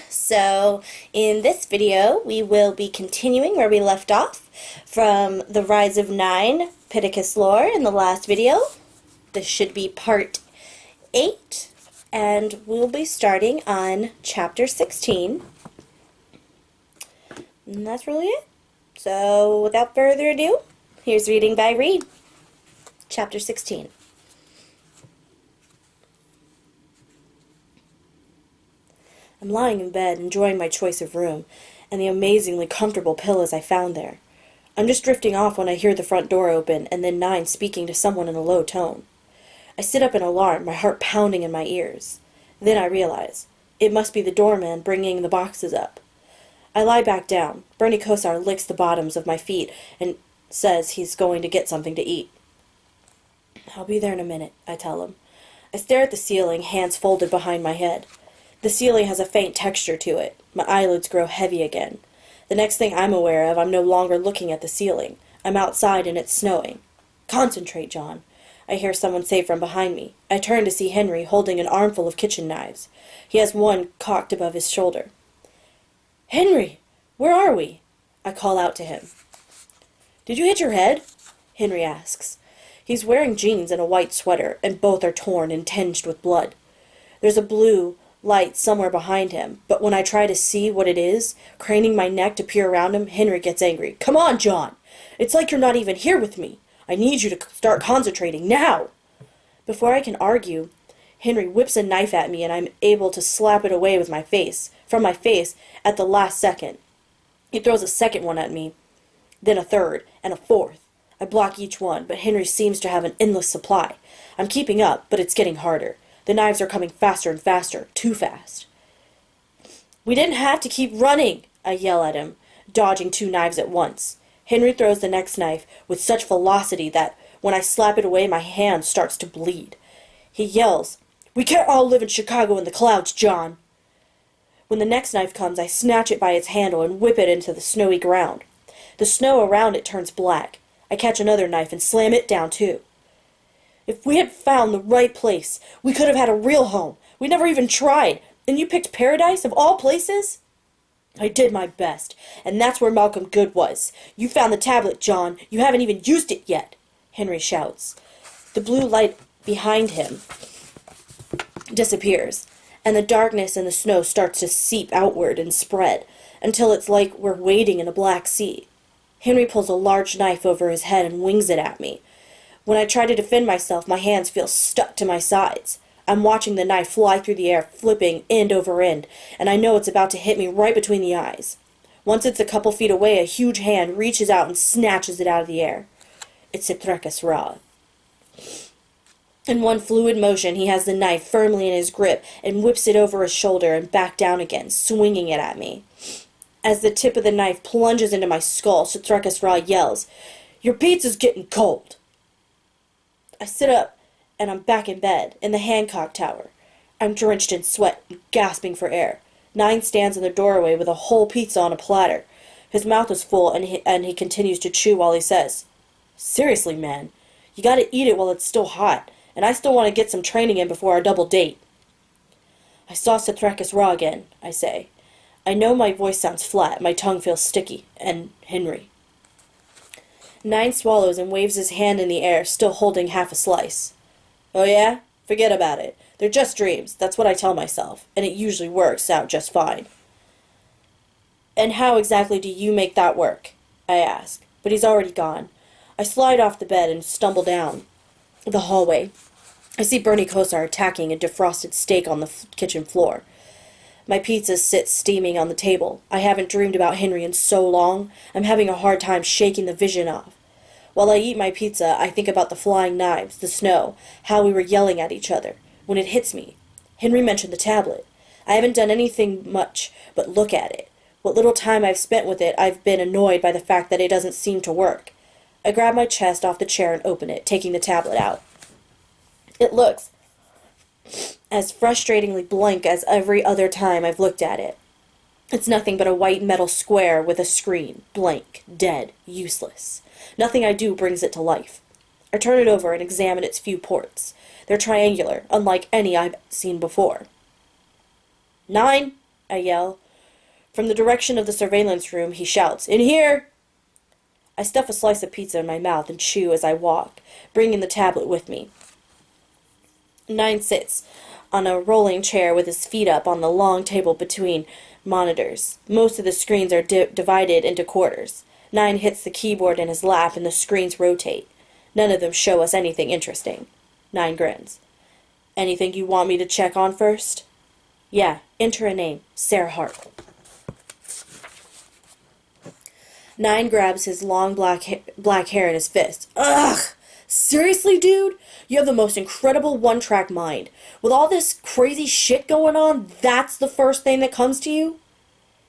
So in this video we will be continuing where we left off from the Rise of Nine Pittacus lore in the last video. This should be part 8 and we'll be starting on chapter 16. And that's really it. So without further ado, here's reading by Reed. Chapter 16. I'm lying in bed, enjoying my choice of room, and the amazingly comfortable pillows I found there. I'm just drifting off when I hear the front door open, and then Nine speaking to someone in a low tone. I sit up in alarm, my heart pounding in my ears. Then I realize, it must be the doorman bringing the boxes up. I lie back down. Bernie Kosar licks the bottoms of my feet and says he's going to get something to eat. I'll be there in a minute, I tell him. I stare at the ceiling, hands folded behind my head. The ceiling has a faint texture to it. My eyelids grow heavy again. The next thing I'm aware of, I'm no longer looking at the ceiling. I'm outside and it's snowing. Concentrate, John, I hear someone say from behind me. I turn to see Henry holding an armful of kitchen knives. He has one cocked above his shoulder. Henry, where are we? I call out to him. Did you hit your head? Henry asks. He's wearing jeans and a white sweater, and both are torn and tinged with blood. There's a blue light somewhere behind him, but when I try to see what it is, craning my neck to peer around him, Henry gets angry. Come on, John! It's like you're not even here with me. I need you to start concentrating now! Before I can argue, Henry whips a knife at me and I'm able to slap it away with from my face at the last second. He throws a second one at me, then a third, and a fourth. I block each one, but Henry seems to have an endless supply. I'm keeping up, but it's getting harder. The knives are coming faster and faster, too fast. We didn't have to keep running, I yell at him, dodging 2 knives at once. Henry throws the next knife with such velocity that when I slap it away, my hand starts to bleed. He yells, We can't all live in Chicago in the clouds, John. When the next knife comes, I snatch it by its handle and whip it into the snowy ground. The snow around it turns black. I catch another knife and slam it down too. If we had found the right place, we could have had a real home. We never even tried, and you picked paradise of all places? I did my best, and that's where Malcolm Good was. You found the tablet, John. You haven't even used it yet, Henry shouts. The blue light behind him disappears, and the darkness and the snow starts to seep outward and spread, until it's like we're wading in a black sea. Henry pulls a large knife over his head and wings it at me. When I try to defend myself, my hands feel stuck to my sides. I'm watching the knife fly through the air, flipping end over end, and I know it's about to hit me right between the eyes. Once it's a couple feet away, a huge hand reaches out and snatches it out of the air. It's Setrekas Ra. In one fluid motion, he has the knife firmly in his grip and whips it over his shoulder and back down again, swinging it at me. As the tip of the knife plunges into my skull, Setrekas Ra yells, Your pizza's getting cold! I sit up, and I'm back in bed, in the Hancock Tower. I'm drenched in sweat, gasping for air. Nine stands in the doorway with a whole pizza on a platter. His mouth is full, and he continues to chew while he says, Seriously, man, you gotta eat it while it's still hot, and I still want to get some training in before our double date. I saw Setrekas Ra again, I say. I know my voice sounds flat, my tongue feels sticky, and Henry. Nine swallows and waves his hand in the air, still holding half a slice. Oh yeah? Forget about it. They're just dreams, that's what I tell myself, and it usually works out just fine. And how exactly do you make that work? I ask, but he's already gone. I slide off the bed and stumble down the hallway. I see Bernie Kosar attacking a defrosted steak on the kitchen floor. My pizza sits steaming on the table. I haven't dreamed about Henry in so long. I'm having a hard time shaking the vision off. While I eat my pizza, I think about the flying knives, the snow, how we were yelling at each other. When it hits me, Henry mentioned the tablet. I haven't done anything much but look at it. What little time I've spent with it, I've been annoyed by the fact that it doesn't seem to work. I grab my chest off the chair and open it, taking the tablet out. It looks as frustratingly blank as every other time I've looked at it. It's nothing but a white metal square with a screen, blank, dead, useless. Nothing I do brings it to life. I turn it over and examine its few ports. They're triangular, unlike any I've seen before. 9, I yell. From the direction of the surveillance room, he shouts, "In here!" I stuff a slice of pizza in my mouth and chew as I walk, bringing the tablet with me. 9 sits on a rolling chair with his feet up on the long table between monitors. Most of the screens are divided into quarters. 9 hits the keyboard in his lap and the screens rotate. None of them show us anything interesting. 9 grins. "Anything you want me to check on first?" "Yeah, enter a name. Sarah Hart." 9 grabs his long black hair in his fist. "Ugh! Seriously, dude? You have the most incredible one-track mind. With all this crazy shit going on, that's the first thing that comes to you?"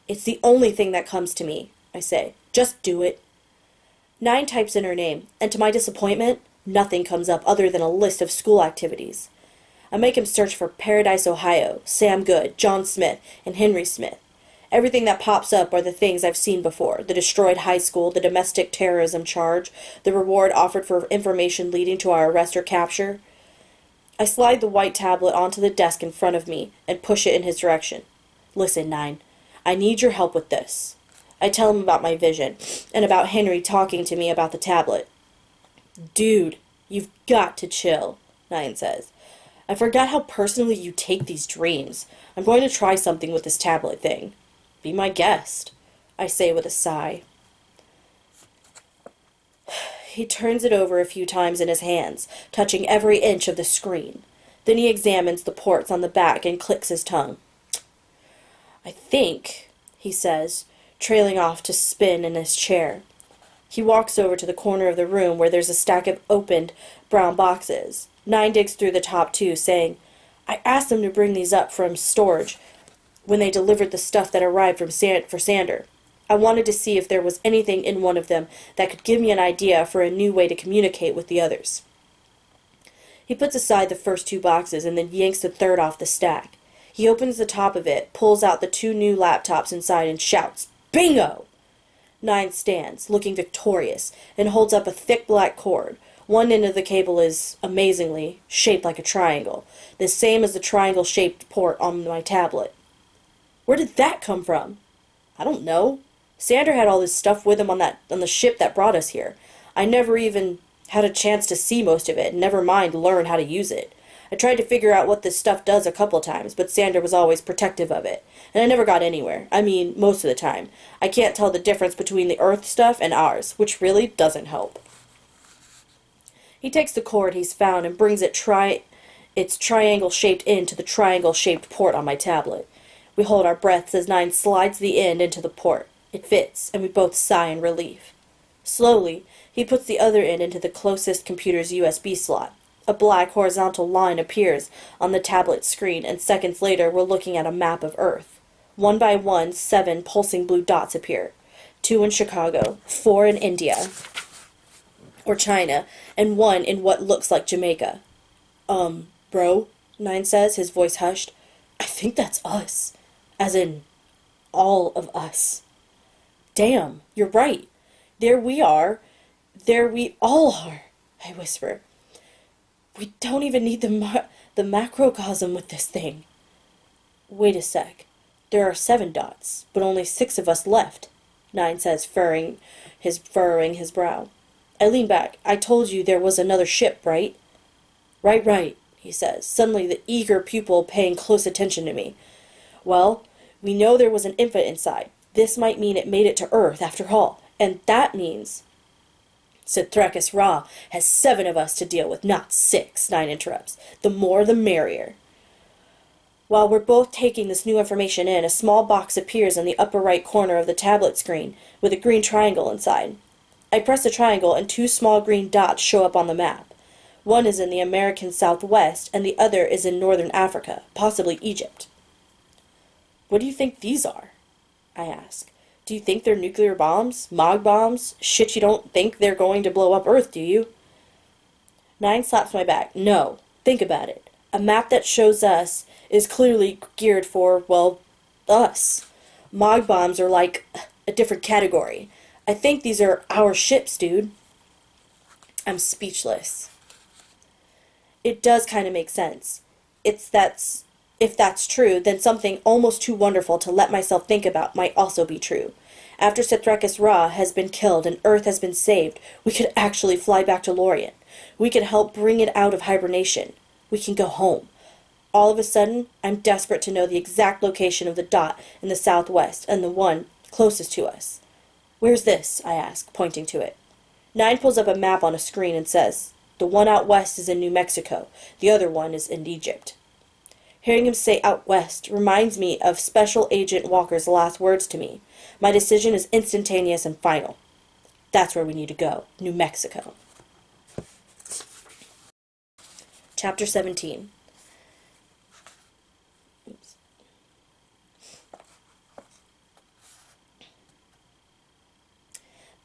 "It's the only thing that comes to me," I say. "Just do it." 9 types in her name, and to my disappointment, nothing comes up other than a list of school activities. I make him search for Paradise, Ohio, Sam Good, John Smith, and Henry Smith. Everything that pops up are the things I've seen before: the destroyed high school, the domestic terrorism charge, the reward offered for information leading to our arrest or capture. I slide the white tablet onto the desk in front of me and push it in his direction. "Listen, 9, I need your help with this." I tell him about my vision, and about Henry talking to me about the tablet. "Dude, you've got to chill," 9 says. "I forgot how personally you take these dreams. I'm going to try something with this tablet thing." "Be my guest," I say with a sigh. He turns it over a few times in his hands, touching every inch of the screen. Then he examines the ports on the back and clicks his tongue. "I think," he says, trailing off to spin in his chair. He walks over to the corner of the room where there's a stack of opened brown boxes. 9 digs through the top 2, saying, "I asked them to bring these up from storage when they delivered the stuff that arrived for Sander. I wanted to see if there was anything in one of them that could give me an idea for a new way to communicate with the others." He puts aside the first 2 boxes and then yanks the third off the stack. He opens the top of it, pulls out the 2 new laptops inside, and shouts, "Bingo!" 9 stands, looking victorious, and holds up a thick black cord. One end of the cable is, amazingly, shaped like a triangle, the same as the triangle-shaped port on my tablet. "Where did that come from?" "I don't know. Sander had all this stuff with him on the ship that brought us here. I never even had a chance to see most of it, never mind learn how to use it. I tried to figure out what this stuff does a couple times, but Sander was always protective of it, and I never got anywhere. I mean, most of the time. I can't tell the difference between the Earth stuff and ours, which really doesn't help." He takes the cord he's found and brings its triangle-shaped end to the triangle-shaped port on my tablet. We hold our breaths as 9 slides the end into the port. It fits, and we both sigh in relief. Slowly, he puts the other end into the closest computer's USB slot. A black horizontal line appears on the tablet screen, and seconds later we're looking at a map of Earth. 1 by 1, 7 pulsing blue dots appear. 2 in Chicago, 4 in India or China, and 1 in what looks like Jamaica. Bro," 9 says, his voice hushed. "I think that's us. As in, all of us." "Damn, you're right. There we are. There we all are," I whisper. "We don't even need the macrocosm with this thing." "Wait a sec. There are 7 dots, but only 6 of us left," 9 says, furrowing his brow. I lean back. "I told you there was another ship, right?" Right, he says, suddenly the eager pupil paying close attention to me. "Well, we know there was an infant inside. This might mean it made it to Earth after all, and that means—" "Sithrakis Ra has 7 of us to deal with, not 6, 9 interrupts. "The more the merrier." While we're both taking this new information in, a small box appears in the upper right corner of the tablet screen, with a green triangle inside. I press the triangle, and 2 small green dots show up on the map. One is in the American Southwest, and the other is in northern Africa, possibly Egypt. "What do you think these are?" I ask. "Do you think they're nuclear bombs? Mog bombs? Shit you don't think they're going to blow up Earth, do you?" 9 slaps my back. "No. Think about it. A map that shows us is clearly geared for, well, us. Mog bombs are like a different category. I think these are our ships, dude." I'm speechless. It does kind of make sense. It's If that's true, then something almost too wonderful to let myself think about might also be true. After Sithrekis Ra has been killed and Earth has been saved, we could actually fly back to Lorien. We could help bring it out of hibernation. We can go home. All of a sudden, I'm desperate to know the exact location of the dot in the southwest and the one closest to us. "Where's this?" I ask, pointing to it. 9 pulls up a map on a screen and says, "The one out west is in New Mexico. The other one is in Egypt." Hearing him say out west reminds me of Special Agent Walker's last words to me. My decision is instantaneous and final. That's where we need to go, New Mexico. Chapter 17. Oops.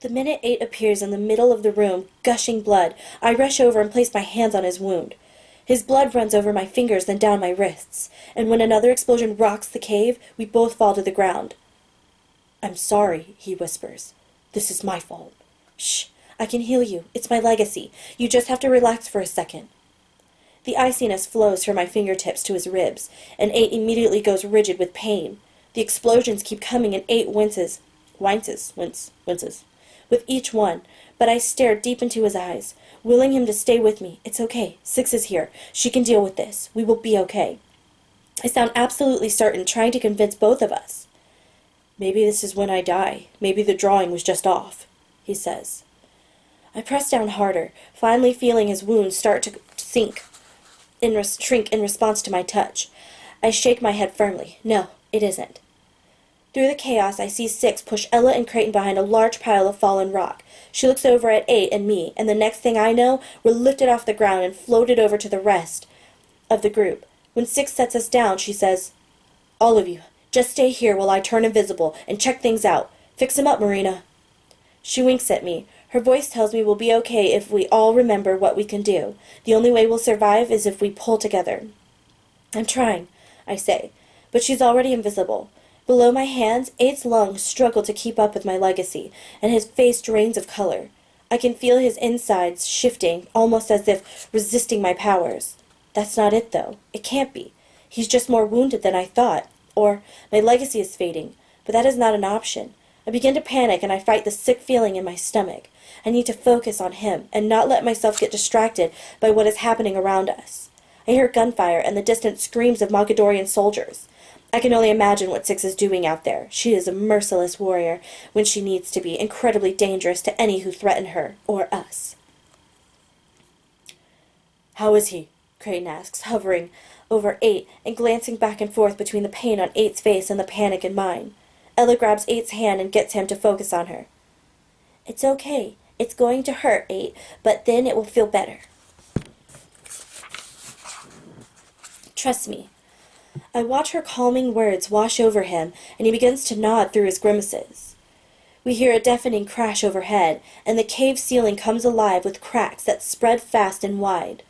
The minute 8 appears in the middle of the room, gushing blood, I rush over and place my hands on his wound. His blood runs over my fingers, then down my wrists, and when another explosion rocks the cave, we both fall to the ground. "I'm sorry," he whispers. "This is my fault." "Shh, I can heal you. It's my legacy. You just have to relax for a second." The iciness flows from my fingertips to his ribs, and 8 immediately goes rigid with pain. The explosions keep coming, and 8 winces with each one, but I stare deep into his eyes, willing him to stay with me. "It's okay. 6 is here. She can deal with this. We will be okay." I sound absolutely certain, trying to convince both of us. "Maybe this is when I die. Maybe the drawing was just off," he says. I press down harder, finally feeling his wounds start to shrink in response to my touch. I shake my head firmly. "No, it isn't." Through the chaos, I see 6 push Ella and Creighton behind a large pile of fallen rock. She looks over at 8 and me, and the next thing I know, we're lifted off the ground and floated over to the rest of the group. When 6 sets us down, she says, "All of you, just stay here while I turn invisible and check things out. Fix him up, Marina." She winks at me. Her voice tells me we'll be okay if we all remember what we can do. The only way we'll survive is if we pull together. "I'm trying," I say, but she's already invisible. Below my hands, 8's lungs struggle to keep up with my legacy, and his face drains of color. I can feel his insides shifting, almost as if resisting my powers. That's not it, though. It can't be. He's just more wounded than I thought. Or my legacy is fading, but that is not an option. I begin to panic, and I fight the sick feeling in my stomach. I need to focus on him, and not let myself get distracted by what is happening around us. I hear gunfire and the distant screams of Mogadorian soldiers. I can only imagine what 6 is doing out there. She is a merciless warrior when she needs to be, incredibly dangerous to any who threaten her, or us. "How is he?" Creighton asks, hovering over 8 and glancing back and forth between the pain on 8's face and the panic in mine. Ella grabs 8's hand and gets him to focus on her. "It's okay. It's going to hurt, 8, but then it will feel better. Trust me." I watch her calming words wash over him, and he begins to nod through his grimaces. We hear a deafening crash overhead, and the cave ceiling comes alive with cracks that spread fast and wide.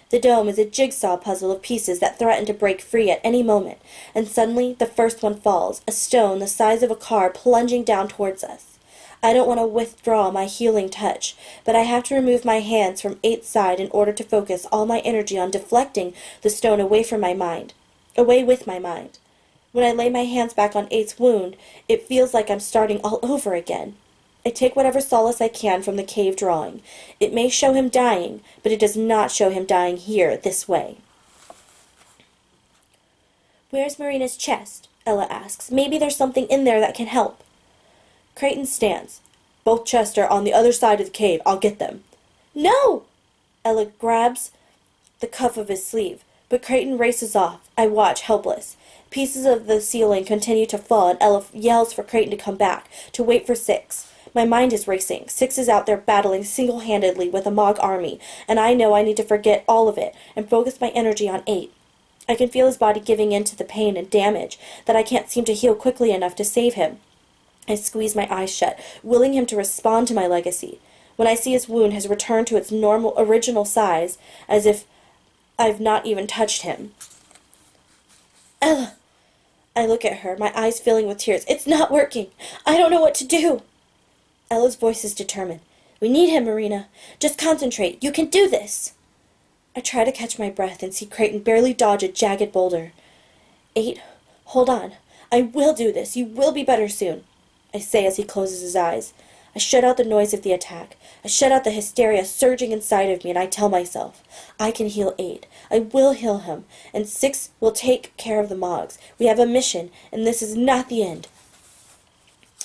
The dome is a jigsaw puzzle of pieces that threaten to break free at any moment, and suddenly the first one falls, a stone the size of a car plunging down towards us. I don't want to withdraw my healing touch, but I have to remove my hands from 8's side in order to focus all my energy on deflecting the stone away from my mind. Away with my mind. When I lay my hands back on 8's wound, it feels like I'm starting all over again. I take whatever solace I can from the cave drawing. It may show him dying, but it does not show him dying here, this way. "Where's Marina's chest?" Ella asks. "Maybe there's something in there that can help." Creighton stands. "Both chests are on the other side of the cave. I'll get them." "No!" Ella grabs the cuff of his sleeve, but Creighton races off. I watch, helpless. Pieces of the ceiling continue to fall, and Ella yells for Creighton to come back, to wait for 6. My mind is racing. 6 is out there battling single-handedly with a Mog army, and I know I need to forget all of it and focus my energy on 8. I can feel his body giving in to the pain and damage that I can't seem to heal quickly enough to save him. I squeeze my eyes shut, willing him to respond to my legacy. When I see his wound has returned to its normal, original size, as if I've not even touched him. "Ella!" I look at her, my eyes filling with tears. "It's not working. I don't know what to do." Ella's voice is determined. "We need him, Marina. Just concentrate. You can do this." I try to catch my breath and see Creighton barely dodge a jagged boulder. 8, hold on. I will do this. You will be better soon, I say as he closes his eyes. I shut out the noise of the attack. I shut out the hysteria surging inside of me, and I tell myself, I can heal 8. I will heal him, and 6 will take care of the Mogs. We have a mission, and this is not the end.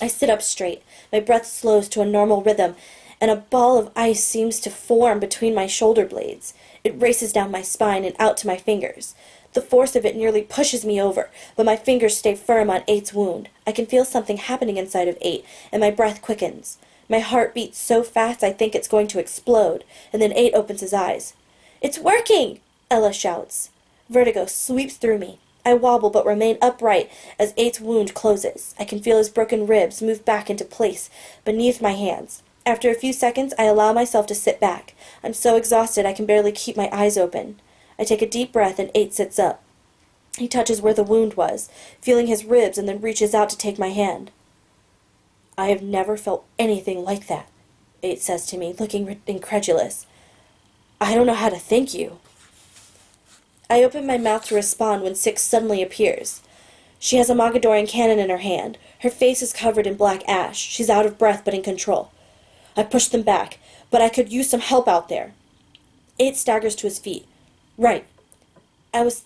I sit up straight. My breath slows to a normal rhythm, and a ball of ice seems to form between my shoulder blades. It races down my spine and out to my fingers. The force of it nearly pushes me over, but my fingers stay firm on 8's wound. I can feel something happening inside of 8, and my breath quickens. My heart beats so fast I think it's going to explode, and then 8 opens his eyes. "It's working!" Ella shouts. Vertigo sweeps through me. I wobble but remain upright as 8's wound closes. I can feel his broken ribs move back into place beneath my hands. After a few seconds, I allow myself to sit back. I'm so exhausted I can barely keep my eyes open. I take a deep breath and 8 sits up. He touches where the wound was, feeling his ribs, and then reaches out to take my hand. "I have never felt anything like that," 8 says to me, looking incredulous. "I don't know how to thank you." I open my mouth to respond when 6 suddenly appears. She has a Mogadorian cannon in her hand. Her face is covered in black ash. She's out of breath but in control. I push them back, but I could use some help out there. 8 staggers to his feet. "Right. I was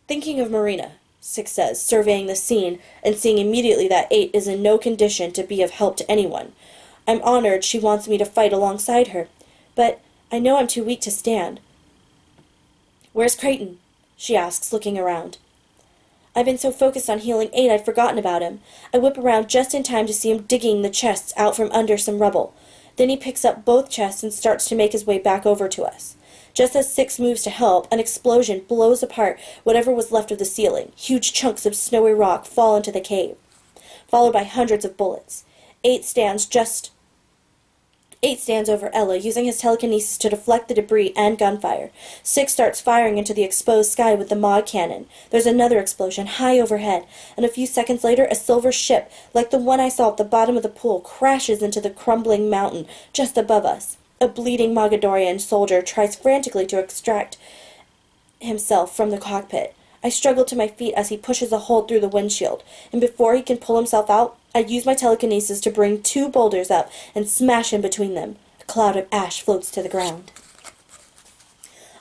thinking of Marina," 6 says, surveying the scene and seeing immediately that 8 is in no condition to be of help to anyone. I'm honored she wants me to fight alongside her, but I know I'm too weak to stand. "Where's Creighton?" she asks, looking around. I've been so focused on healing 8 I'd forgotten about him. I whip around just in time to see him digging the chests out from under some rubble. Then he picks up both chests and starts to make his way back over to us. Just as 6 moves to help, an explosion blows apart whatever was left of the ceiling. Huge chunks of snowy rock fall into the cave, followed by hundreds of bullets. 8 stands over Ella, using his telekinesis to deflect the debris and gunfire. 6 starts firing into the exposed sky with the Mog cannon. There's another explosion high overhead, and a few seconds later a silver ship, like the one I saw at the bottom of the pool, crashes into the crumbling mountain just above us. A bleeding Mogadorian soldier tries frantically to extract himself from the cockpit. I struggle to my feet as he pushes a hole through the windshield, and before he can pull himself out, I use my telekinesis to bring 2 boulders up and smash him between them. A cloud of ash floats to the ground.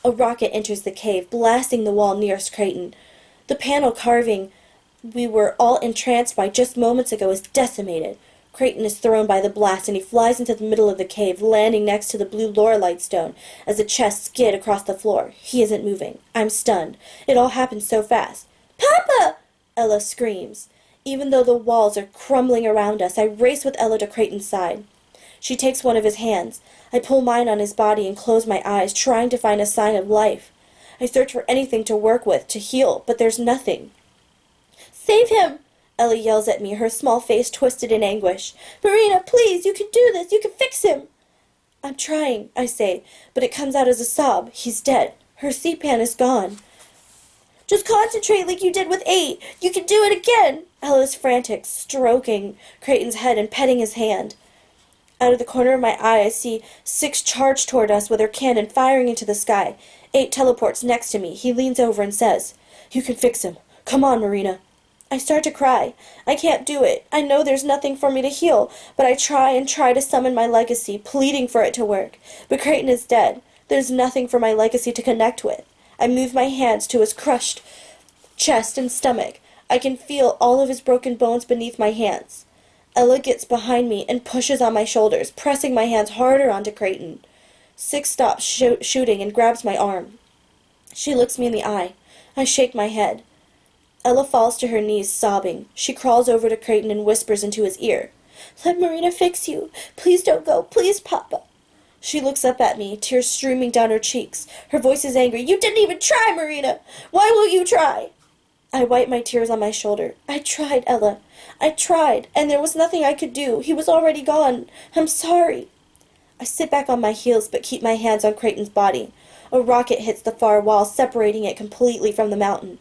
A rocket enters the cave, blasting the wall nearest Creighton. The panel carving we were all entranced by just moments ago is decimated. Creighton is thrown by the blast, and he flies into the middle of the cave, landing next to the blue Lorelite stone as the chests skid across the floor. He isn't moving. I'm stunned. It all happened so fast. "Papa!" Ella screams. Even though the walls are crumbling around us, I race with Ella to Creighton's side. She takes one of his hands. I pull mine on his body and close my eyes, trying to find a sign of life. I search for anything to work with, to heal, but there's nothing. "Save him!" Ella yells at me, her small face twisted in anguish. "Marina, please, you can do this. You can fix him." "I'm trying," I say, but it comes out as a sob. He's dead. Her C-pan is gone. "Just concentrate like you did with 8. You can do it again." Ella's frantic, stroking Creighton's head and petting his hand. Out of the corner of my eye, I see 6 charge toward us with her cannon firing into the sky. 8 teleports next to me. He leans over and says, "You can fix him. Come on, Marina." I start to cry. I can't do it. I know there's nothing for me to heal, but I try and try to summon my legacy, pleading for it to work. But Creighton is dead. There's nothing for my legacy to connect with. I move my hands to his crushed chest and stomach. I can feel all of his broken bones beneath my hands. Ella gets behind me and pushes on my shoulders, pressing my hands harder onto Creighton. 6 stops shooting and grabs my arm. She looks me in the eye. I shake my head. Ella falls to her knees, sobbing. She crawls over to Creighton and whispers into his ear, "Let Marina fix you. Please don't go. Please, Papa." She looks up at me, tears streaming down her cheeks. Her voice is angry. "You didn't even try, Marina. Why won't you try?" I wipe my tears on my shoulder. "I tried, Ella. I tried, and there was nothing I could do. He was already gone. I'm sorry." I sit back on my heels but keep my hands on Creighton's body. A rocket hits the far wall, separating it completely from the mountain.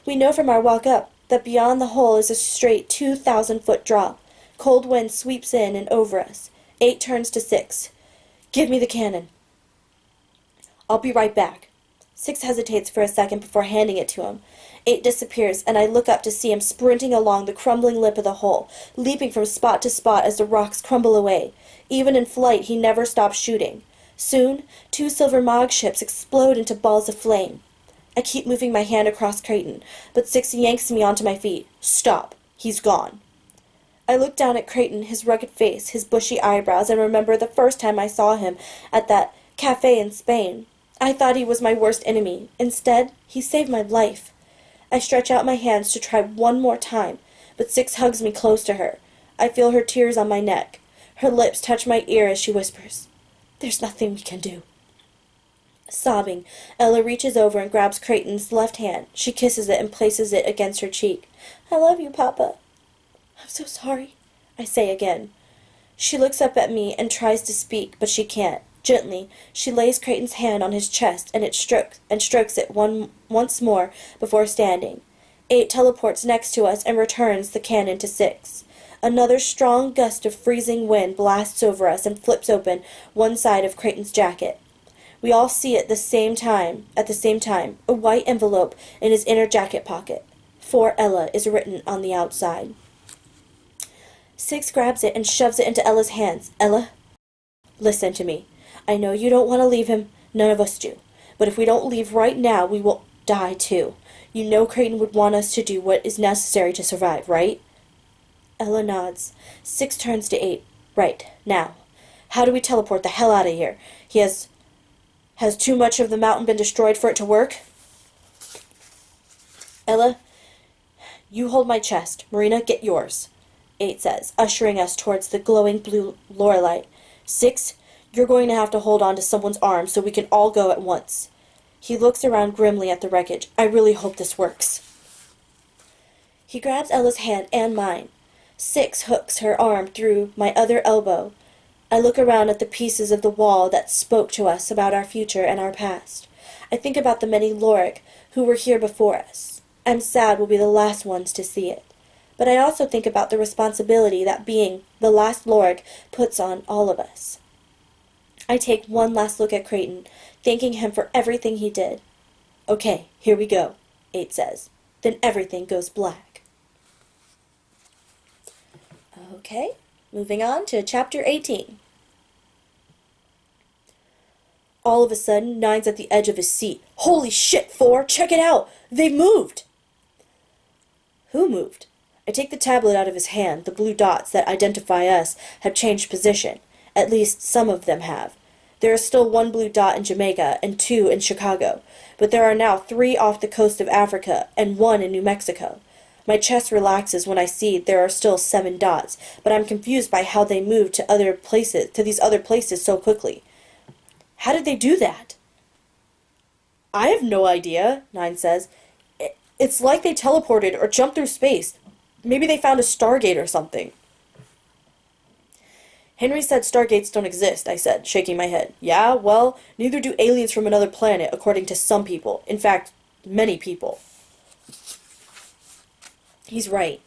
We know from our walk up that beyond the hole is a straight 2,000-foot drop. Cold wind sweeps in and over us. 8 turns to 6. "Give me the cannon." "I'll be right back." Six hesitates for a second before handing it to him. 8 disappears, and I look up to see him sprinting along the crumbling lip of the hole, leaping from spot to spot as the rocks crumble away. Even in flight, he never stops shooting. Soon, 2 silver Mog ships explode into balls of flame. I keep moving my hand across Creighton, but Six yanks me onto my feet. Stop. He's gone. I look down at Creighton, his rugged face, his bushy eyebrows, and remember the first time I saw him at that cafe in Spain. I thought he was my worst enemy. Instead, he saved my life. I stretch out my hands to try one more time, but Six hugs me close to her. I feel her tears on my neck. Her lips touch my ear as she whispers, "There's nothing we can do." Sobbing, Ella reaches over and grabs Creighton's left hand. She kisses it and places it against her cheek. "I love you, Papa." "I'm so sorry," I say again. She looks up at me and tries to speak, but she can't. Gently, she lays Creighton's hand on his chest and strokes it once more before standing. 8 teleports next to us and returns the cannon to 6. Another strong gust of freezing wind blasts over us and flips open one side of Creighton's jacket. We all see at the same time, a white envelope in his inner jacket pocket. "For Ella" is written on the outside. Six grabs it and shoves it into Ella's hands. "Ella, listen to me. I know you don't want to leave him. None of us do. But if we don't leave right now, we will die too. You know Creighton would want us to do what is necessary to survive, right?" Ella nods. Six turns to 8. "Right. Now, how do we teleport the hell out of here? Has too much of the mountain been destroyed for it to work?" "Ella, you hold my chest. Marina, get yours," 8 says, ushering us towards the glowing blue lorelite. "Six, you're going to have to hold on to someone's arm so we can all go at once." He looks around grimly at the wreckage. "I really hope this works." He grabs Ella's hand and mine. Six hooks her arm through my other elbow. I look around at the pieces of the wall that spoke to us about our future and our past. I think about the many Lorik who were here before us. I'm sad we'll be the last ones to see it. But I also think about the responsibility that being the last Lorik puts on all of us. I take one last look at Creighton, thanking him for everything he did. "Okay, here we go," 8 says. Then everything goes black. Okay, moving on to Chapter 18. All of a sudden, 9's at the edge of his seat. "Holy shit, 4! Check it out! They moved!" "Who moved?" I take the tablet out of his hand. The blue dots that identify us have changed position. At least some of them have. There is still 1 blue dot in Jamaica and 2 in Chicago, but there are now 3 off the coast of Africa and 1 in New Mexico. My chest relaxes when I see there are still 7 dots, but I'm confused by how they moved to these other places so quickly. How did they do that? "I have no idea," 9 says. It's like they teleported or jumped through space. Maybe they found a Stargate or something." "Henry said Stargates don't exist," I said, shaking my head. "Yeah, well, neither do aliens from another planet, according to some people. In fact, many people." He's right.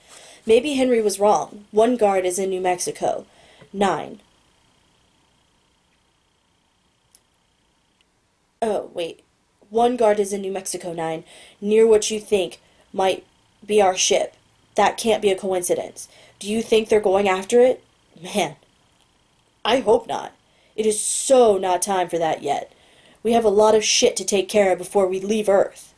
Maybe Henry was wrong. 1 guard is in New Mexico. 9. Oh, wait. 1 guard is in New Mexico, 9, near what you think might be our ship. That can't be a coincidence. Do you think they're going after it? Man, I hope not. It is so not time for that yet. We have a lot of shit to take care of before we leave Earth.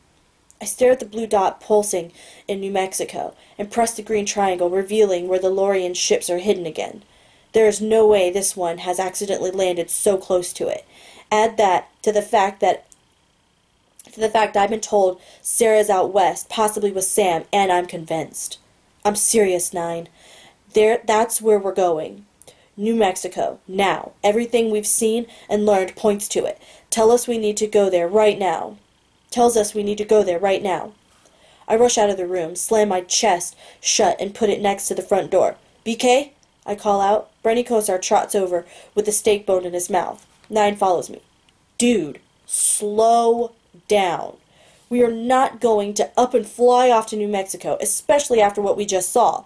I stare at the blue dot pulsing in New Mexico and press the green triangle, revealing where the Lorian ships are hidden again. There is no way this one has accidentally landed so close to it. Add that to the fact I've been told Sarah's out west, possibly with Sam, and I'm convinced. I'm serious, 9. That's where we're going. New Mexico. Now. Everything we've seen and learned points to it. Tells us we need to go there right now. I rush out of the room, slam my chest shut, and put it next to the front door. "BK?" I call out. Brenny Kosar trots over with the steak bone in his mouth. 9 follows me. "Dude, slow down. We are not going to up and fly off to New Mexico, especially after what we just saw.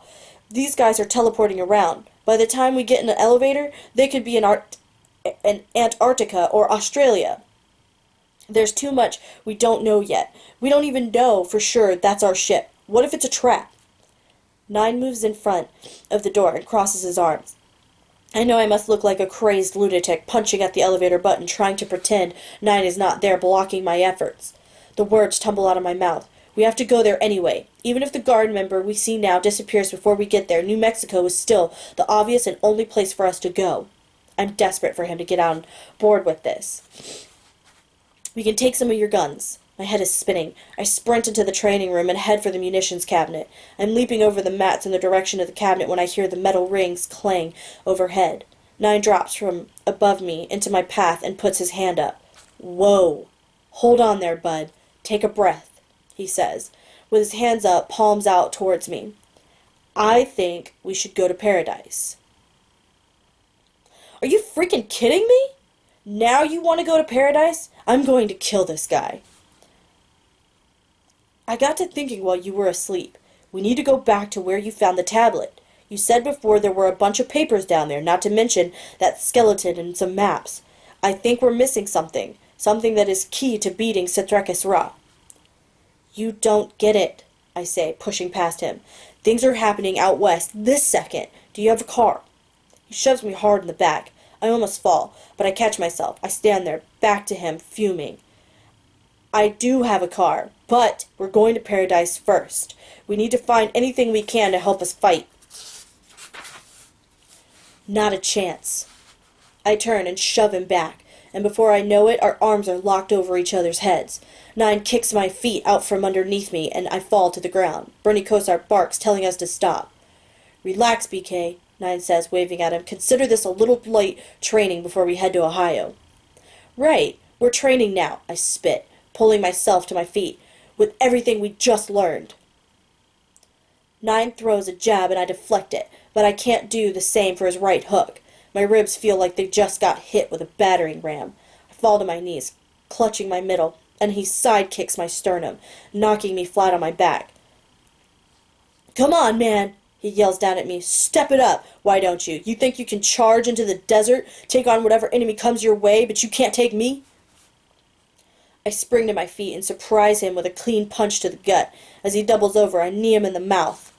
These guys are teleporting around. By the time we get in an elevator, they could be in Antarctica or Australia." There's too much we don't know yet. We don't even know for sure that's our ship. What if it's a trap? Nine moves in front of the door and crosses his arms. I know I must look like a crazed lunatic punching at the elevator button, trying to pretend Nine is not there, blocking my efforts. The words tumble out of my mouth. We have to go there anyway. Even if the guard member we see now disappears before we get there, New Mexico is still the obvious and only place for us to go. I'm desperate for him to get on board with this. We can take some of your guns. My head is spinning. I sprint into the training room and head for the munitions cabinet. I'm leaping over the mats in the direction of the cabinet when I hear the metal rings clang overhead. Nine drops from above me into my path and puts his hand up. Whoa. Hold on there, bud. Take a breath, he says, with his hands up, palms out towards me. I think we should go to paradise. Are you freaking kidding me? Now you want to go to paradise? I'm going to kill this guy. I got to thinking while you were asleep. We need to go back to where you found the tablet. You said before there were a bunch of papers down there, not to mention that skeleton and some maps. I think we're missing something. Something that is key to beating Setrekis Ra. You don't get it, I say, pushing past him. Things are happening out west this second. Do you have a car? He shoves me hard in the back. I almost fall, but I catch myself. I stand there, back to him, fuming. I do have a car, but we're going to paradise first. We need to find anything we can to help us fight. Not a chance. I turn and shove him back, and before I know it, our arms are locked over each other's heads. Nine kicks my feet out from underneath me, and I fall to the ground. Bernie Kosar barks, telling us to stop. Relax, BK, Nine says, waving at him. Consider this a little light training before we head to Ohio. Right, we're training now, I spit, pulling myself to my feet, with everything we just learned. Nine throws a jab and I deflect it, but I can't do the same for his right hook. My ribs feel like they just got hit with a battering ram. I fall to my knees, clutching my middle, and he sidekicks my sternum, knocking me flat on my back. Come on, man, he yells down at me. Step it up, why don't you? You think you can charge into the desert, take on whatever enemy comes your way, but you can't take me? I spring to my feet and surprise him with a clean punch to the gut. As he doubles over, I knee him in the mouth.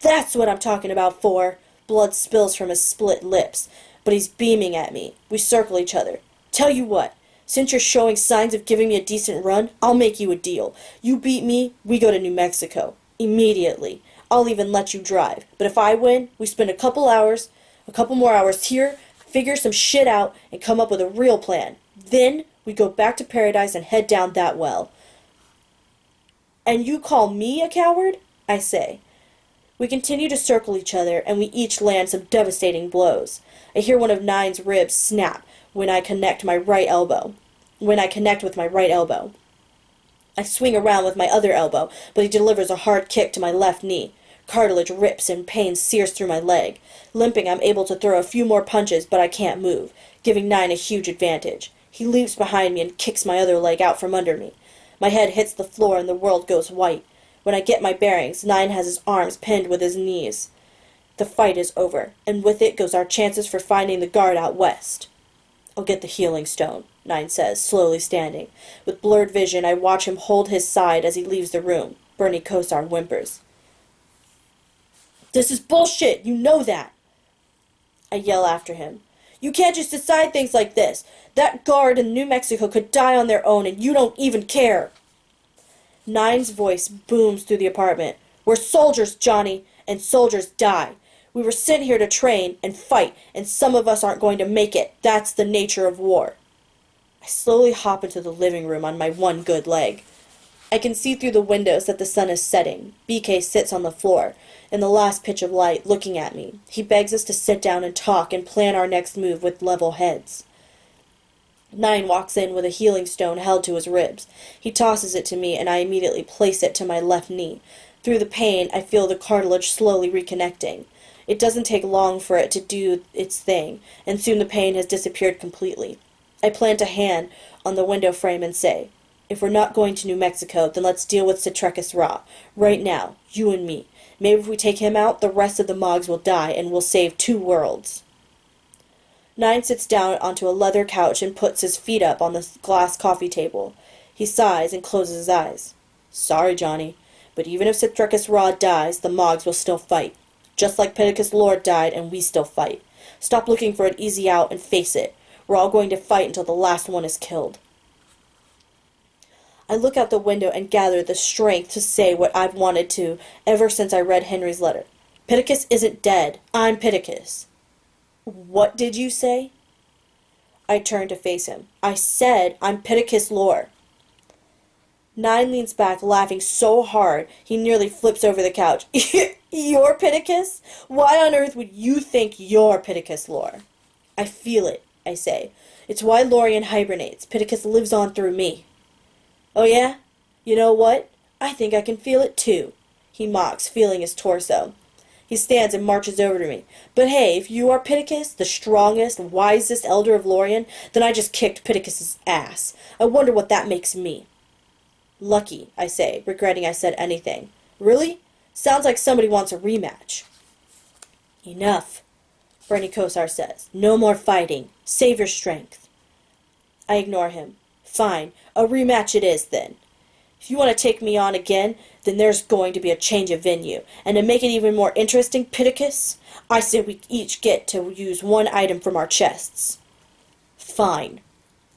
That's what I'm talking about for. Blood spills from his split lips, but he's beaming at me. We circle each other. Tell you what, since you're showing signs of giving me a decent run, I'll make you a deal. You beat me, we go to New Mexico. Immediately. I'll even let you drive. But if I win, we spend a couple more hours here, figure some shit out, and come up with a real plan. Then we go back to paradise and head down that well. And you call me a coward? I say. We continue to circle each other, and we each land some devastating blows. I hear one of Nine's ribs snap when I connect with my right elbow. I swing around with my other elbow, but he delivers a hard kick to my left knee. Cartilage rips and pain sears through my leg. Limping, I'm able to throw a few more punches, but I can't move, giving Nine a huge advantage. He leaps behind me and kicks my other leg out from under me. My head hits the floor and the world goes white. When I get my bearings, Nine has his arms pinned with his knees. The fight is over, and with it goes our chances for finding the guard out west. I'll get the healing stone, Nine says, slowly standing. With blurred vision, I watch him hold his side as he leaves the room. Bernie Kosar whimpers. This is bullshit, you know that! I yell after him. You can't just decide things like this. That guard in New Mexico could die on their own, and you don't even care. Nine's voice booms through the apartment. We're soldiers, Johnny, and soldiers die. We were sent here to train and fight, and some of us aren't going to make it. That's the nature of war. I slowly hop into the living room on my one good leg. I can see through the windows that the sun is setting. BK sits on the floor, in the last pitch of light, looking at me. He begs us to sit down and talk and plan our next move with level heads. Nine walks in with a healing stone held to his ribs. He tosses it to me, and I immediately place it to my left knee. Through the pain, I feel the cartilage slowly reconnecting. It doesn't take long for it to do its thing, and soon the pain has disappeared completely. I plant a hand on the window frame and say, if we're not going to New Mexico, then let's deal with Setrekis Ra. Right now, you and me. Maybe if we take him out, the rest of the Mogs will die, and we'll save 2 worlds. Nine sits down onto a leather couch and puts his feet up on the glass coffee table. He sighs and closes his eyes. Sorry, Johnny, but even if Citricus Rod dies, the Mogs will still fight. Just like Pittacus Lord died, and we still fight. Stop looking for an easy out and face it. We're all going to fight until the last one is killed. I look out the window and gather the strength to say what I've wanted to ever since I read Henry's letter. Pittacus isn't dead. I'm Pittacus. What did you say? I turn to face him. I said I'm Pittacus Lore. Nine leans back, laughing so hard he nearly flips over the couch. You're Pittacus? Why on earth would you think you're Pittacus Lore? I feel it, I say. It's why Lorien hibernates. Pittacus lives on through me. Oh yeah? You know what? I think I can feel it too, he mocks, feeling his torso. He stands and marches over to me. But hey, if you are Pittacus, the strongest, wisest elder of Lorien, then I just kicked Pittacus's ass. I wonder what that makes me. Lucky, I say, regretting I said anything. Really? Sounds like somebody wants a rematch. Enough, Bernie Kosar says. No more fighting. Save your strength. I ignore him. Fine, a rematch it is then. If you want to take me on again, then there's going to be a change of venue. And to make it even more interesting, Pittacus, I say we each get to use one item from our chests. Fine.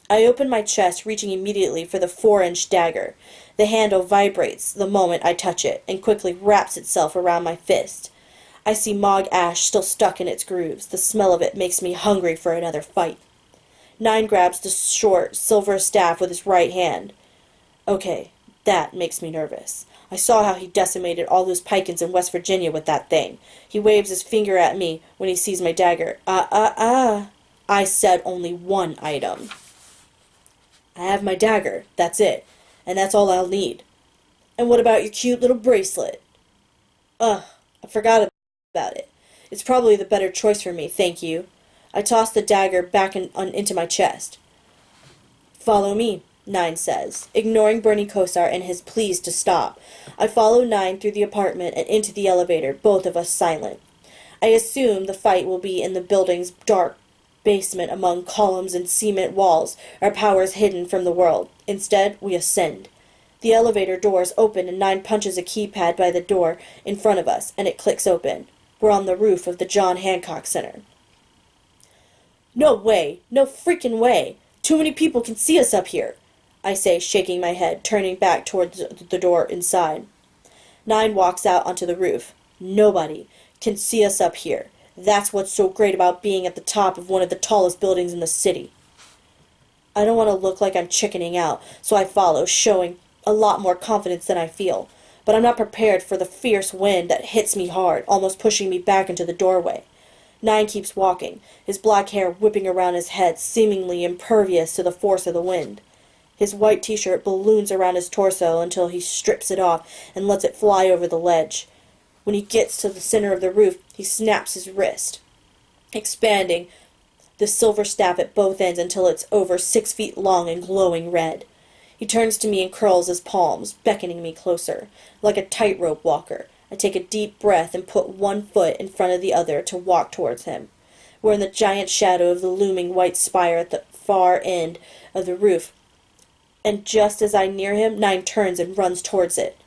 I open my chest, reaching immediately for the 4-inch dagger. The handle vibrates the moment I touch it, and quickly wraps itself around my fist. I see Mog ash still stuck in its grooves. The smell of it makes me hungry for another fight. Nine grabs the short, silver staff with his right hand. Okay, that makes me nervous. I saw how he decimated all those Pikins in West Virginia with that thing. He waves his finger at me when he sees my dagger. I said only one item. I have my dagger, that's it, and that's all I'll need. And what about your cute little bracelet? I forgot about it. It's probably the better choice for me, thank you. I toss the dagger back into my chest. Follow me, Nine says, ignoring Bernie Kosar and his pleas to stop. I follow Nine through the apartment and into the elevator, both of us silent. I assume the fight will be in the building's dark basement among columns and cement walls, our powers hidden from the world. Instead, we ascend. The elevator doors open and Nine punches a keypad by the door in front of us, and it clicks open. We're on the roof of the John Hancock Center. No way! No freaking way! Too many people can see us up here, I say, shaking my head, turning back towards the door inside. Nine walks out onto the roof. Nobody can see us up here. That's what's so great about being at the top of one of the tallest buildings in the city. I don't want to look like I'm chickening out, so I follow, showing a lot more confidence than I feel. But I'm not prepared for the fierce wind that hits me hard, almost pushing me back into the doorway. Nine keeps walking, his black hair whipping around his head, seemingly impervious to the force of the wind. His white t-shirt balloons around his torso until he strips it off and lets it fly over the ledge. When he gets to the center of the roof, he snaps his wrist, expanding the silver staff at both ends until it's over 6 feet long and glowing red. He turns to me and curls his palms, beckoning me closer. Like a tightrope walker, I take a deep breath and put one foot in front of the other to walk towards him. We're in the giant shadow of the looming white spire at the far end of the roof, and just as I near him, Nine turns and runs towards it.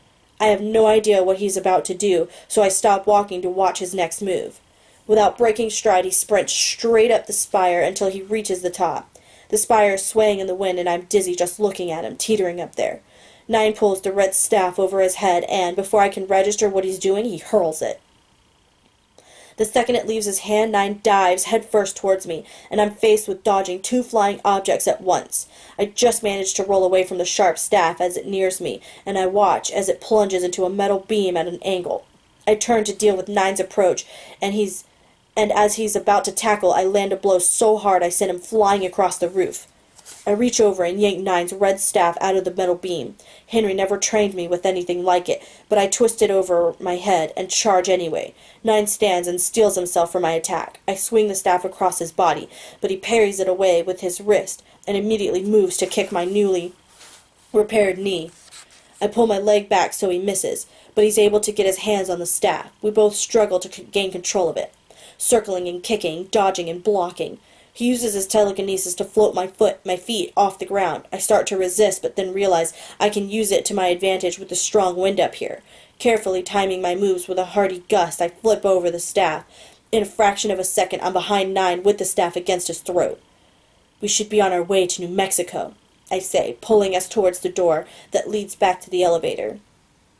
I have no idea what he's about to do, so I stop walking to watch his next move. Without breaking stride, he sprints straight up the spire until he reaches the top. The spire is swaying in the wind, and I'm dizzy just looking at him, teetering up there. Nine pulls the red staff over his head, and before I can register what he's doing, he hurls it. The second it leaves his hand, Nine dives headfirst towards me, and I'm faced with dodging 2 flying objects at once. I just manage to roll away from the sharp staff as it nears me, and I watch as it plunges into a metal beam at an angle. I turn to deal with Nine's approach, and as he's about to tackle, I land a blow so hard I send him flying across the roof. I reach over and yank Nine's red staff out of the metal beam. Henry never trained me with anything like it, but I twist it over my head and charge anyway. Nine stands and steels himself for my attack. I swing the staff across his body, but he parries it away with his wrist and immediately moves to kick my newly repaired knee. I pull my leg back so he misses, but he's able to get his hands on the staff. We both struggle to gain control of it, circling and kicking, dodging and blocking. He uses his telekinesis to float my feet off the ground. I start to resist, but then realize I can use it to my advantage with the strong wind up here. Carefully timing my moves with a hearty gust, I flip over the staff. In a fraction of a second, I'm behind 9 with the staff against his throat. We should be on our way to New Mexico, I say, pulling us towards the door that leads back to the elevator.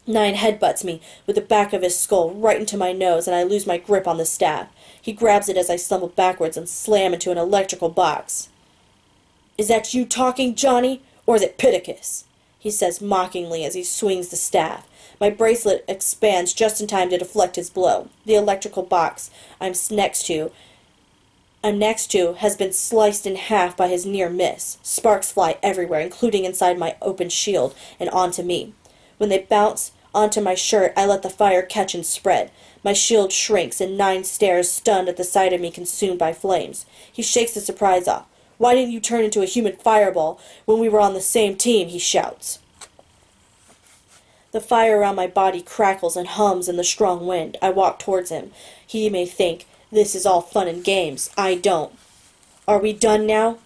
9 headbutts me with the back of his skull right into my nose, and I lose my grip on the staff. He grabs it as I stumble backwards and slam into an electrical box. "Is that you talking, Johnny, or is it Pittacus?" he says mockingly as he swings the staff. My bracelet expands just in time to deflect his blow. The electrical box I'm next to has been sliced in half by his near miss. Sparks fly everywhere, including inside my open shield and onto me. When they bounce onto my shirt, I let the fire catch and spread. My shield shrinks, and 9 stares stunned at the sight of me consumed by flames. He shakes the surprise off. "Why didn't you turn into a human fireball when we were on the same team?" he shouts. The fire around my body crackles and hums in the strong wind. I walk towards him. He may think this is all fun and games. I don't. "Are we done now?"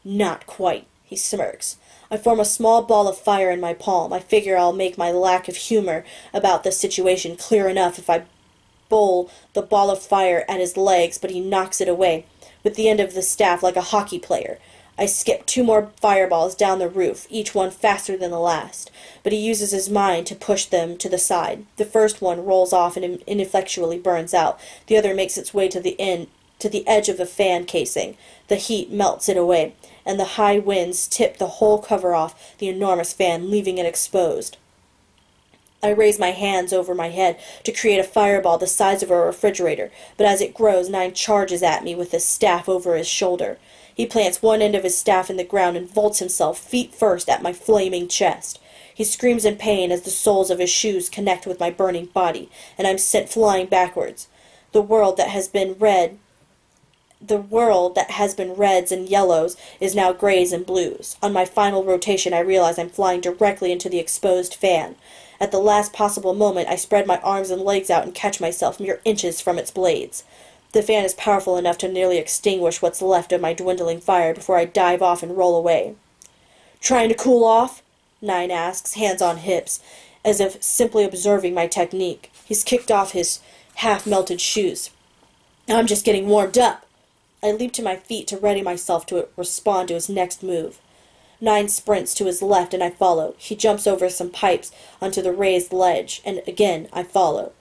"Not quite," he smirks. I form a small ball of fire in my palm. I figure I'll make my lack of humor about the situation clear enough if I bowl the ball of fire at his legs, but he knocks it away with the end of the staff like a hockey player. I skip 2 more fireballs down the roof, each one faster than the last, but he uses his mind to push them to the side. The first one rolls off and ineffectually burns out. The other makes its way to the edge of the fan casing. The heat melts it away, and the high winds tip the whole cover off the enormous fan, leaving it exposed. I raise my hands over my head to create a fireball the size of a refrigerator, but as it grows, 9 charges at me with his staff over his shoulder. He plants one end of his staff in the ground and vaults himself feet first at my flaming chest. He screams in pain as the soles of his shoes connect with my burning body, and I'm sent flying backwards. The world that has been reds and yellows is now grays and blues. On my final rotation, I realize I'm flying directly into the exposed fan. At the last possible moment, I spread my arms and legs out and catch myself mere inches from its blades. The fan is powerful enough to nearly extinguish what's left of my dwindling fire before I dive off and roll away. "Trying to cool off?" 9 asks, hands on hips, as if simply observing my technique. He's kicked off his half-melted shoes. "I'm just getting warmed up." I leap to my feet to ready myself to respond to his next move. 9 sprints to his left, and I follow. He jumps over some pipes onto the raised ledge, and again I follow.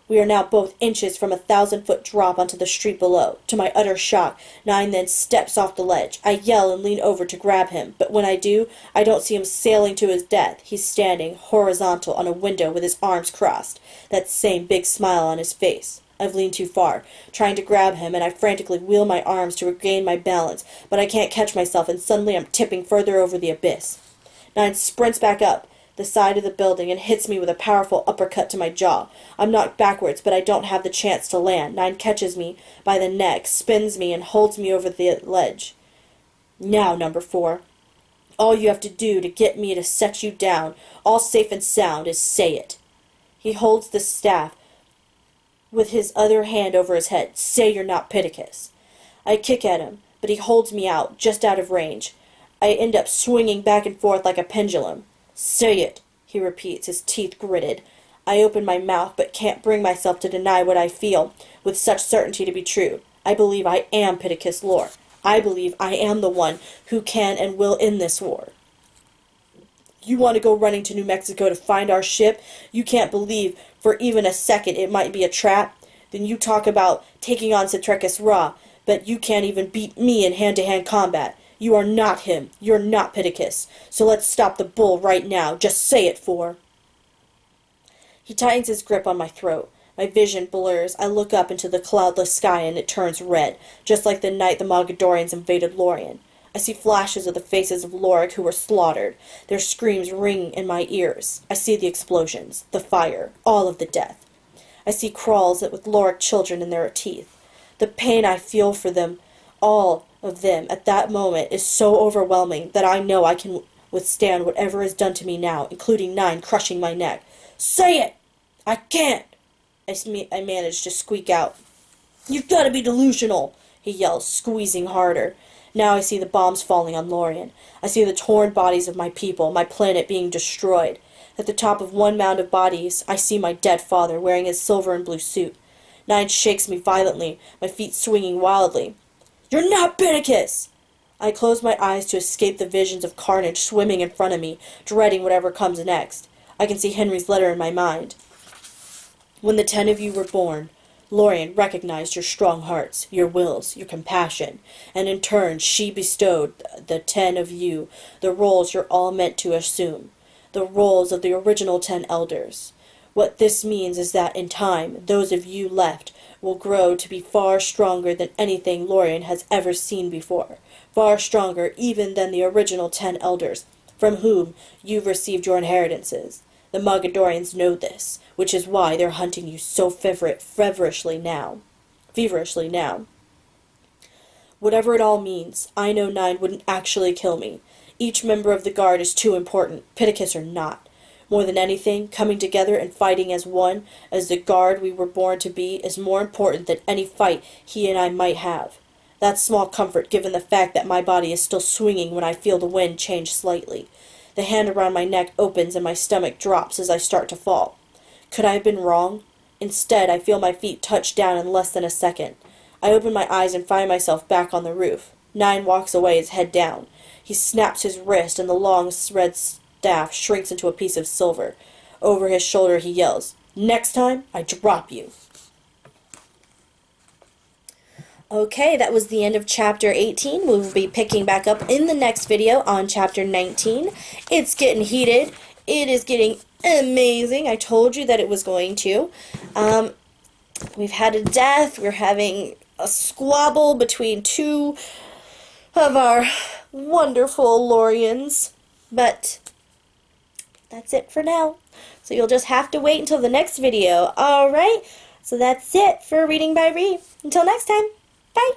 We are now both inches from a 1,000-foot drop onto the street below. To my utter shock, 9 then steps off the ledge. I yell and lean over to grab him, but when I do, I don't see him sailing to his death. He's standing horizontal on a window with his arms crossed, that same big smile on his face. I've leaned too far, trying to grab him, and I frantically wheel my arms to regain my balance, but I can't catch myself, and suddenly I'm tipping further over the abyss. 9 sprints back up the side of the building and hits me with a powerful uppercut to my jaw. I'm knocked backwards, but I don't have the chance to land. 9 catches me by the neck, spins me, and holds me over the ledge. "Now, number 4, all you have to do to get me to set you down, all safe and sound, is say it." He holds the staff with his other hand over his head. "Say you're not Pittacus." I kick at him, but he holds me out, just out of range. I end up swinging back and forth like a pendulum. "Say it," he repeats, his teeth gritted. I open my mouth, but can't bring myself to deny what I feel with such certainty to be true. I believe I am Pittacus Lore. I believe I am the one who can and will end this war. "You want to go running to New Mexico to find our ship? You can't believe for even a second it might be a trap? Then you talk about taking on Cetrecus Ra, but you can't even beat me in hand-to-hand combat. You are not him. You're not Pittacus. So let's stop the bull right now. Just say it, for." He tightens his grip on my throat. My vision blurs. I look up into the cloudless sky and it turns red, just like the night the Mogadorians invaded Lorien. I see flashes of the faces of Lorik who were slaughtered. Their screams ring in my ears. I see the explosions, the fire, all of the death. I see crawls with Lorik children in their teeth. The pain I feel for them, all of them, at that moment is so overwhelming that I know I can withstand whatever is done to me now, including 9 crushing my neck. "Say it!" "I can't," I managed to squeak out. "You've got to be delusional," he yells, squeezing harder. Now I see the bombs falling on Lorien. I see the torn bodies of my people, my planet being destroyed. At the top of one mound of bodies, I see my dead father wearing his silver and blue suit. Nine shakes me violently, my feet swinging wildly. "You're not Pittacus!" I close my eyes to escape the visions of carnage swimming in front of me, dreading whatever comes next. I can see Henry's letter in my mind. When the 10 of you were born, Lorien recognized your strong hearts, your wills, your compassion, and in turn she bestowed the 10 of you the roles you're all meant to assume, the roles of the original 10 elders. What this means is that in time, those of you left will grow to be far stronger than anything Lorien has ever seen before, far stronger even than the original 10 elders, from whom you've received your inheritances. The Mogadorians know this, which is why they're hunting you so feverishly now. Whatever it all means, I know 9 wouldn't actually kill me. Each member of the Guard is too important, Pittacus or not. More than anything, coming together and fighting as one, as the Guard we were born to be, is more important than any fight he and I might have. That's small comfort given the fact that my body is still swinging when I feel the wind change slightly. The hand around my neck opens and my stomach drops as I start to fall. Could I have been wrong? Instead, I feel my feet touch down in less than a second. I open my eyes and find myself back on the roof. 9 walks away, his head down. He snaps his wrist and the long red staff shrinks into a piece of silver. Over his shoulder he yells, "Next time, I drop you." Okay, that was the end of Chapter 18. We will be picking back up in the next video on Chapter 19. It's getting heated. It is getting amazing. I told you that it was going to. We've had a death. We're having a squabble between 2 of our wonderful Lorians. But that's it for now. So you'll just have to wait until the next video. Alright? So that's it for Reading by Ree. Until next time. Bye!